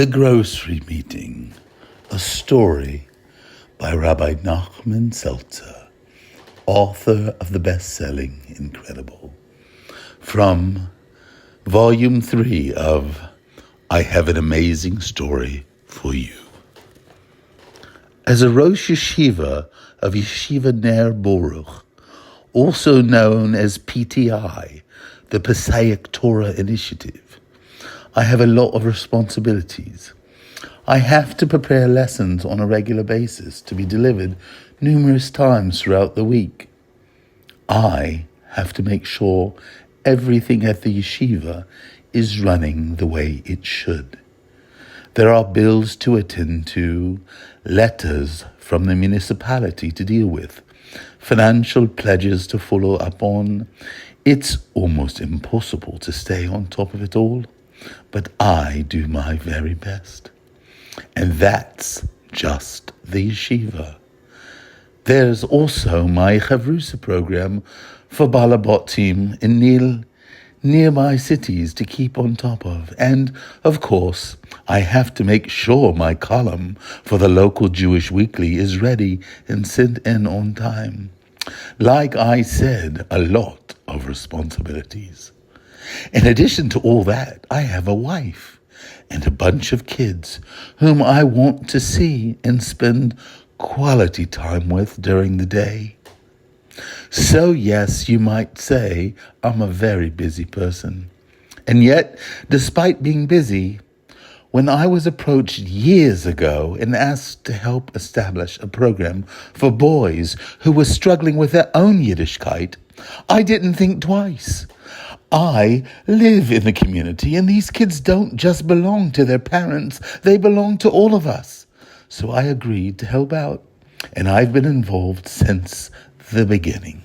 The Grocery Meeting, a story by Rabbi Nachman Seltzer, author of the best-selling Incredible, from Volume 3 of I Have an Amazing Story for You. As a Rosh Yeshiva of Yeshiva Ner Baruch, also known as PTI, the Passaic Torah Initiative, I have a lot of responsibilities. I have to prepare lessons on a regular basis to be delivered numerous times throughout the week. I have to make sure everything at the yeshiva is running the way it should. There are bills to attend to, letters from the municipality to deal with, financial pledges to follow up on. It's almost impossible to stay on top of it all, but I do my very best. And that's just the yeshiva. There's also my Chavrusa program for Balabotim in nearby cities to keep on top of. And, of course, I have to make sure my column for the local Jewish Weekly is ready and sent in on time. Like I said, a lot of responsibilities. In addition to all that, I have a wife and a bunch of kids whom I want to see and spend quality time with during the day. So yes, you might say I'm a very busy person. And yet, despite being busy, when I was approached years ago and asked to help establish a program for boys who were struggling with their own Yiddishkeit, I didn't think twice. I live in the community, and these kids don't just belong to their parents, they belong to all of us. So I agreed to help out, and I've been involved since the beginning.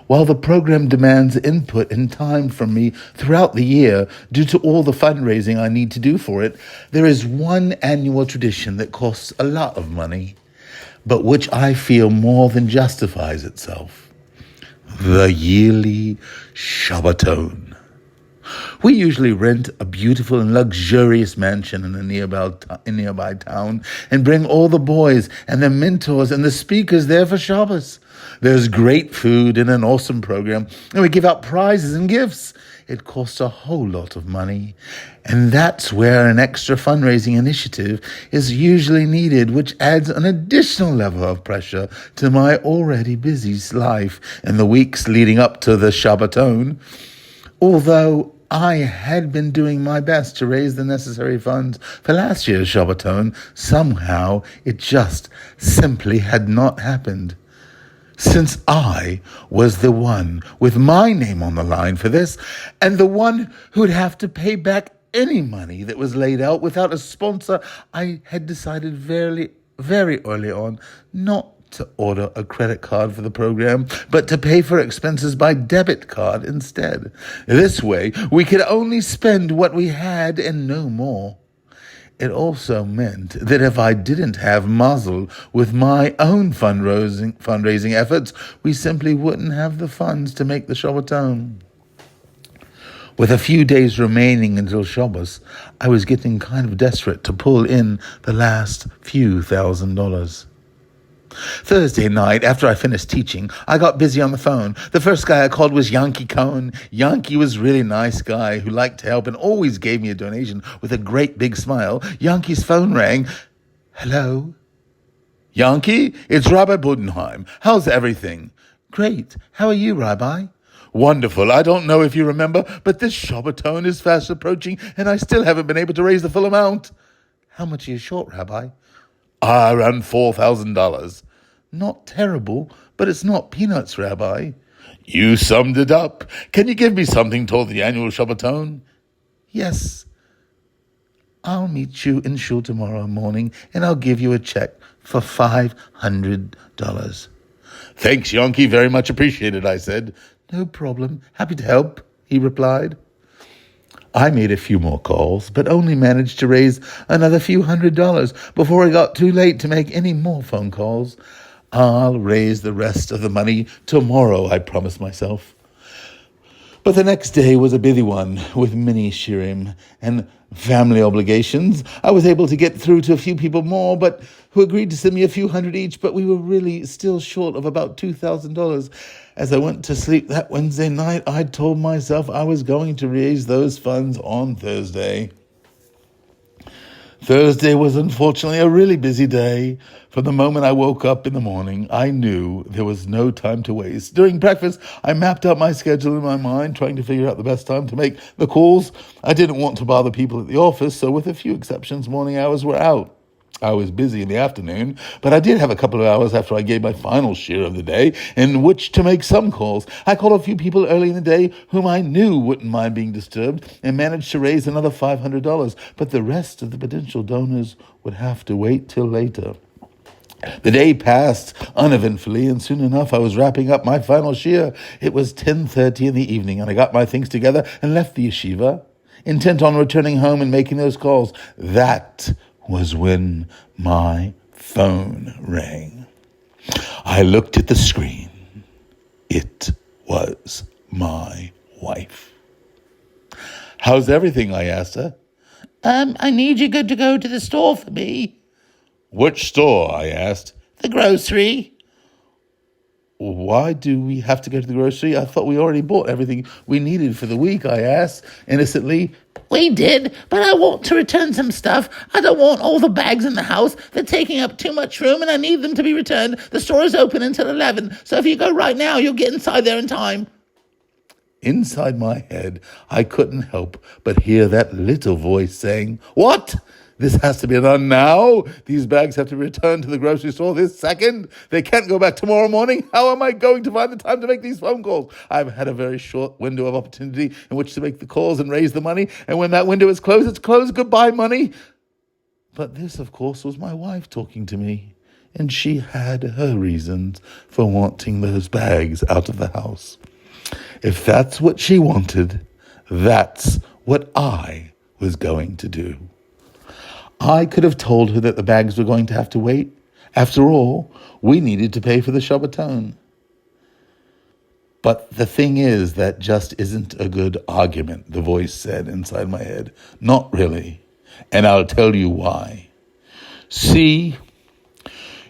While the program demands input and time from me throughout the year due to all the fundraising I need to do for it, there is one annual tradition that costs a lot of money, but which I feel more than justifies itself. The yearly Shabbaton. We usually rent a beautiful and luxurious mansion in a nearby town and bring all the boys and their mentors and the speakers there for Shabbos. There's great food and an awesome program, and we give out prizes and gifts. It costs a whole lot of money, and that's where an extra fundraising initiative is usually needed, which adds an additional level of pressure to my already busy life in the weeks leading up to the Shabbaton. Although I had been doing my best to raise the necessary funds for last year's Shabbaton, somehow it just simply had not happened. Since I was the one with my name on the line for this, and the one who'd have to pay back any money that was laid out without a sponsor, I had decided very, very early on not to order a credit card for the program, but to pay for expenses by debit card instead. This way, we could only spend what we had and no more. It also meant that if I didn't have mazel with my own fundraising efforts, we simply wouldn't have the funds to make the Shabbaton. With a few days remaining until Shabbos, I was getting kind of desperate to pull in the last few $1,000s. Thursday night, after I finished teaching, I got busy on the phone. The first guy I called was Yankee Cohen. Yankee was a really nice guy who liked to help and always gave me a donation with a great big smile. Yankee's phone rang. Hello? Yankee, it's Rabbi Budenheim. How's everything? Great. How are you, Rabbi? Wonderful. I don't know if you remember, but this Shabbaton is fast approaching, and I still haven't been able to raise the full amount. How much are you short, Rabbi? Around $4,000. Not terrible, but it's not peanuts, Rabbi. You summed it up. Can you give me something toward the annual Shabbaton? Yes. I'll meet you in shul tomorrow morning, and I'll give you a check for $500. Thanks, Yankee. Very much appreciated, I said. No problem. Happy to help, he replied. I made a few more calls, but only managed to raise another few $100s before it got too late to make any more phone calls. I'll raise the rest of the money tomorrow, I promised myself. But the next day was a busy one with many shirim and family obligations. I was able to get through to a few people more, but who agreed to send me a few hundred each, but we were really still short of about $2,000. As I went to sleep that Wednesday night, I told myself I was going to raise those funds on Thursday. Thursday was unfortunately a really busy day. From the moment I woke up in the morning, I knew there was no time to waste. During breakfast, I mapped out my schedule in my mind, trying to figure out the best time to make the calls. I didn't want to bother people at the office, so with a few exceptions, morning hours were out. I was busy in the afternoon, but I did have a couple of hours after I gave my final share of the day in which to make some calls. I called a few people early in the day whom I knew wouldn't mind being disturbed and managed to raise another $500, but the rest of the potential donors would have to wait till later. The day passed uneventfully, and soon enough I was wrapping up my final share. It was 10:30 in the evening, and I got my things together and left the yeshiva, intent on returning home and making those calls. That was when my phone rang. I looked at the screen. It was my wife. "How's everything?" I asked her. I need you to go to the store for me." "Which store?" I asked. "The grocery." "Why do we have to go to the grocery? I thought we already bought everything we needed for the week," I asked innocently. "We did, but I want to return some stuff. I don't want all the bags in the house. They're taking up too much room, and I need them to be returned. The store is open until 11, so if you go right now, you'll get inside there in time." Inside my head, I couldn't help but hear that little voice saying, "What? This has to be done now? These bags have to return to the grocery store this second? They can't go back tomorrow morning? How am I going to find the time to make these phone calls? I've had a very short window of opportunity in which to make the calls and raise the money, and when that window is closed, it's closed. Goodbye, money." But this, of course, was my wife talking to me, and she had her reasons for wanting those bags out of the house. If that's what she wanted, that's what I was going to do. I could have told her that the bags were going to have to wait. After all, we needed to pay for the Shabbaton. But the thing is, that just isn't a good argument, the voice said inside my head. Not really. And I'll tell you why. See,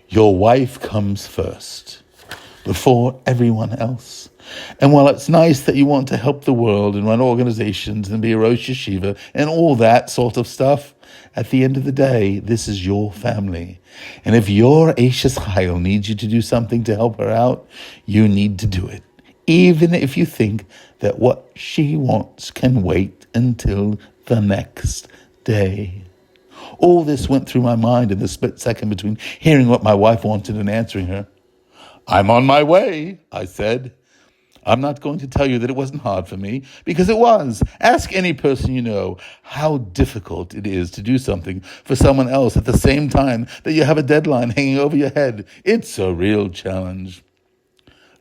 your wife comes first, before everyone else. And while it's nice that you want to help the world and run organizations and be a Rosh Yeshiva and all that sort of stuff, at the end of the day, this is your family. And if your Eishes Chayil needs you to do something to help her out, you need to do it. Even if you think that what she wants can wait until the next day. All this went through my mind in the split second between hearing what my wife wanted and answering her. "I'm on my way," I said. I'm not going to tell you that it wasn't hard for me, because it was. Ask any person you know how difficult it is to do something for someone else at the same time that you have a deadline hanging over your head. It's a real challenge.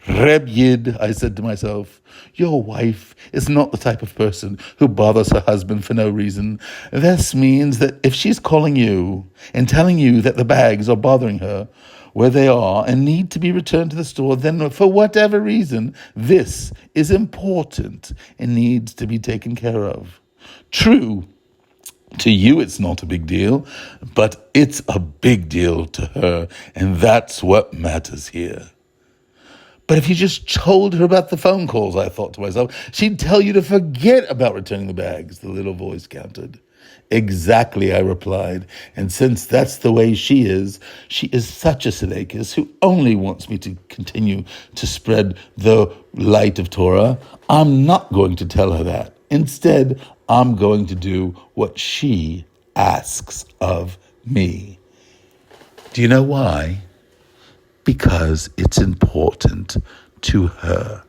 "Reb Yid," I said to myself, your wife is not the type of person who bothers her husband for no reason. This means that if she's calling you and telling you that the bags are bothering her where they are and need to be returned to the store, then for whatever reason, this is important and needs to be taken care of. True, to you it's not a big deal, but it's a big deal to her, and that's what matters here. But if you just told her about the phone calls, I thought to myself, she'd tell you to forget about returning the bags, the little voice countered. Exactly, I replied, and since that's the way she is such a Sedekis who only wants me to continue to spread the light of Torah, I'm not going to tell her that. Instead, I'm going to do what she asks of me. Do you know why? Because it's important to her.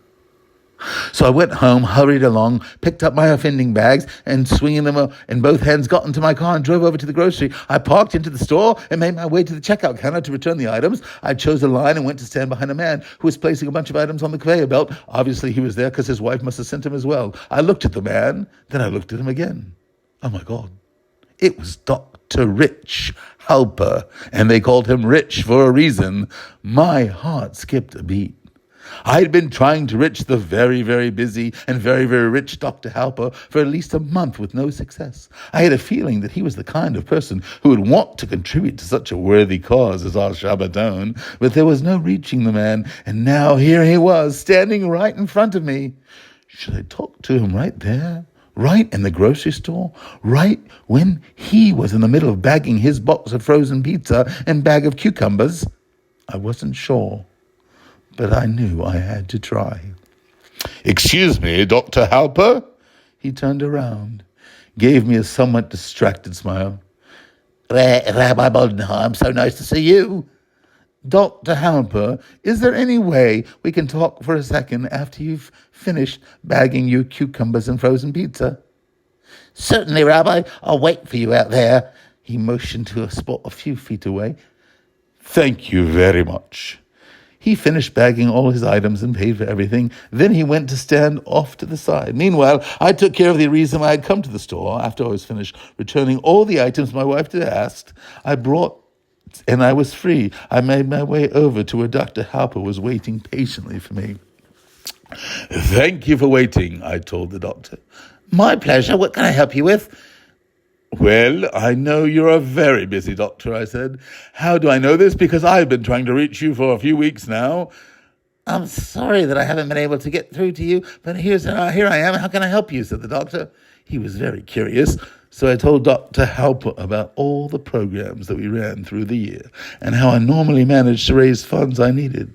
So I went home, hurried along, picked up my offending bags, and swinging them in both hands, got into my car and drove over to the grocery. I parked into the store and made my way to the checkout counter to return the items. I chose a line and went to stand behind a man who was placing a bunch of items on the conveyor belt. Obviously, he was there because his wife must have sent him as well. I looked at the man, then I looked at him again. Oh my God. It was Dr. Rich Halper, and they called him Rich for a reason. My heart skipped a beat. I had been trying to reach the very, very busy and very, very rich Dr. Halper for at least a month with no success. I had a feeling that he was the kind of person who would want to contribute to such a worthy cause as our Shabbaton, but there was no reaching the man, and now here he was, standing right in front of me. Should I talk to him right there? Right in the grocery store? Right when he was in the middle of bagging his box of frozen pizza and bag of cucumbers? I wasn't sure, but I knew I had to try. "Excuse me, Dr. Halper?" He turned around, gave me a somewhat distracted smile. Rabbi Bodenheim, so nice to see you. "Dr. Halper, is there any way we can talk for a second after you've finished bagging your cucumbers and frozen pizza?" Certainly, Rabbi. I'll wait for you out there. He motioned to a spot a few feet away. "Thank you very much." He finished bagging all his items and paid for everything. Then he went to stand off to the side. Meanwhile, I took care of the reason why I had come to the store. After I was finished returning all the items my wife had asked, I was free. I made my way over to where Dr. Halper was waiting patiently for me. "Thank you for waiting," I told the doctor. My pleasure. What can I help you with? "Well, I know you're a very busy doctor," I said. "How do I know this? Because I've been trying to reach you for a few weeks now." I'm sorry that I haven't been able to get through to you, but here I am. How can I help you?" said the doctor. He was very curious, so I told Dr. Halper about all the programs that we ran through the year and how I normally managed to raise funds I needed.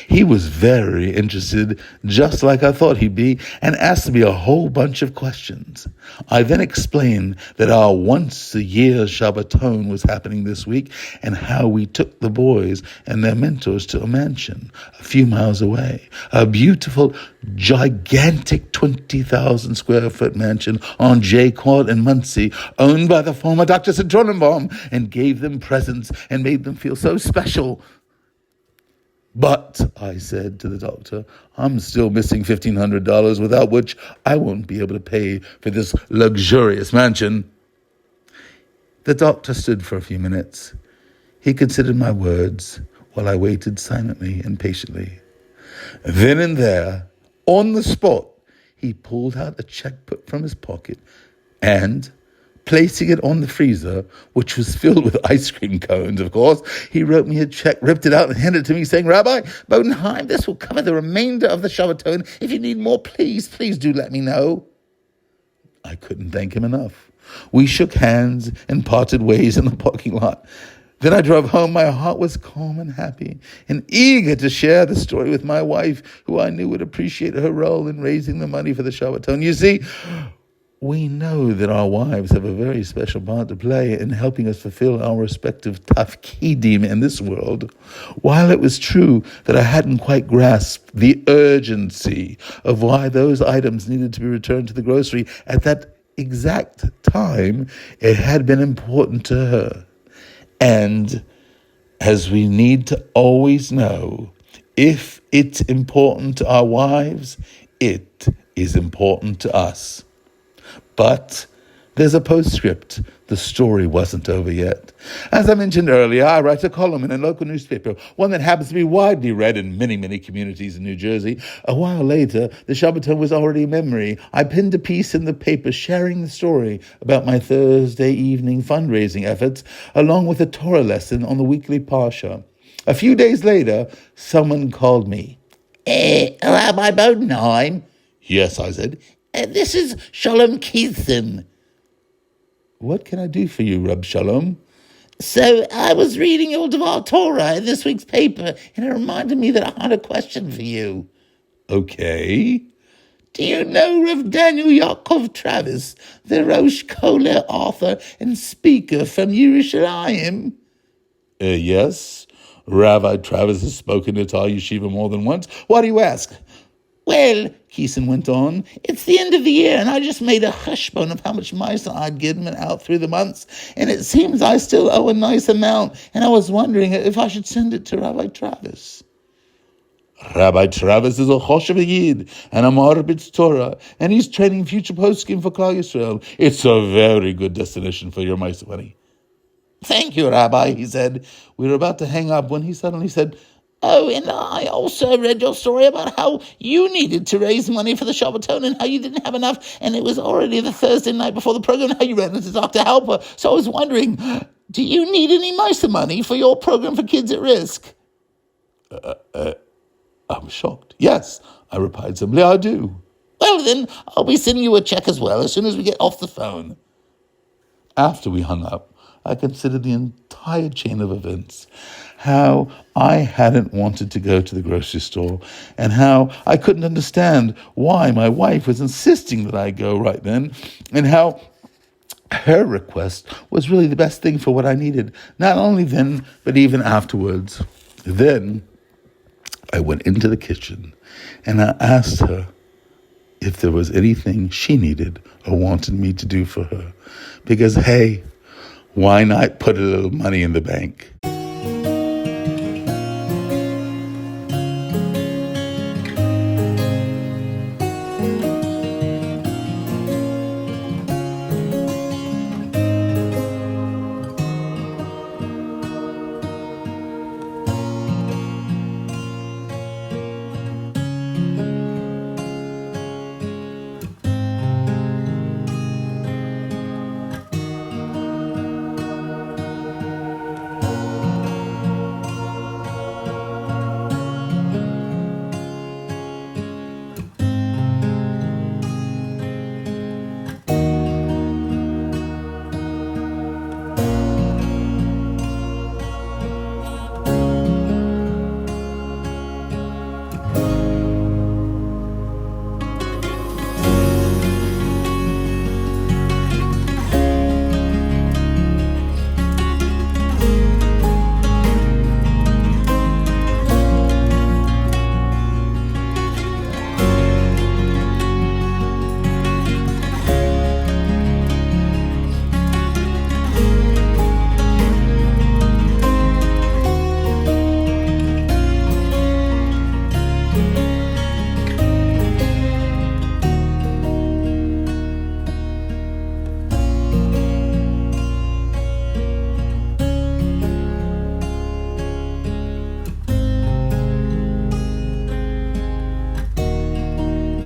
He was very interested, just like I thought he'd be, and asked me a whole bunch of questions. I then explained that our once-a-year Shabbaton was happening this week and how we took the boys and their mentors to a mansion a few miles away, a beautiful, gigantic 20,000 square foot mansion on J Quad in Muncie, owned by the former Dr. Citronenbaum, and gave them presents and made them feel so special. "But," I said to the doctor, "I'm still missing $1,500, without which I won't be able to pay for this luxurious mansion." The doctor stood for a few minutes. He considered my words while I waited silently and patiently. Then and there, on the spot, he pulled out a checkbook from his pocket and, placing it on the freezer, which was filled with ice cream cones, of course, he wrote me a check, ripped it out, and handed it to me, saying, "Rabbi Bodenheim, this will cover the remainder of the Shabbaton. If you need more, please do let me know." I couldn't thank him enough. We shook hands and parted ways in the parking lot. Then I drove home. My heart was calm and happy and eager to share the story with my wife, who I knew would appreciate her role in raising the money for the Shabbaton. You see, we know that our wives have a very special part to play in helping us fulfill our respective tafkidim in this world. While it was true that I hadn't quite grasped the urgency of why those items needed to be returned to the grocery at that exact time, it had been important to her. And as we need to always know, if it's important to our wives, it is important to us. But there's a postscript. The story wasn't over yet. As I mentioned earlier, I write a column in a local newspaper, one that happens to be widely read in many, many communities in New Jersey. A while later, the Shabbaton was already a memory. I penned a piece in the paper sharing the story about my Thursday evening fundraising efforts, along with a Torah lesson on the weekly Parsha. A few days later, someone called me. Rabbi Bodenheim? "Yes," I said. This is Shalom Keithen. "What can I do for you, Reb Shalom?" So I was reading your Devar Torah in this week's paper, and it reminded me that I had a question for you. "Okay." Do you know Rev Daniel Yaakov Travis, the Rosh Kollel author and speaker from Yerushalayim? Yes. Rabbi Travis has spoken at our yeshiva more than once. Why do you ask? Well, Keeson went on, it's the end of the year, and I just made a cheshbon of how much mice I'd given out through the months, and it seems I still owe a nice amount, and I was wondering if I should send it to Rabbi Travis. Rabbi Travis is a Choshev Yid and a Marbitz Torah, and he's training future poskim for Klal Yisrael. It's a very good destination for your mice money. Thank you, Rabbi, He said. We were about to hang up when he suddenly said, Oh, and I also read your story about how you needed to raise money for the Shabbaton and how you didn't have enough, and it was already the Thursday night before the program, and how you ran into Dr. Halper. So I was wondering, do you need any MISA money for your program for kids at risk? I was shocked. Yes, I replied simply, I do. Well, then, I'll be sending you a check as well as soon as we get off the phone. After we hung up, I considered the entire chain of events, how I hadn't wanted to go to the grocery store, and how I couldn't understand why my wife was insisting that I go right then, and how her request was really the best thing for what I needed, not only then, but even afterwards. Then I went into the kitchen, and I asked her if there was anything she needed or wanted me to do for her. Because, hey, why not put a little money in the bank?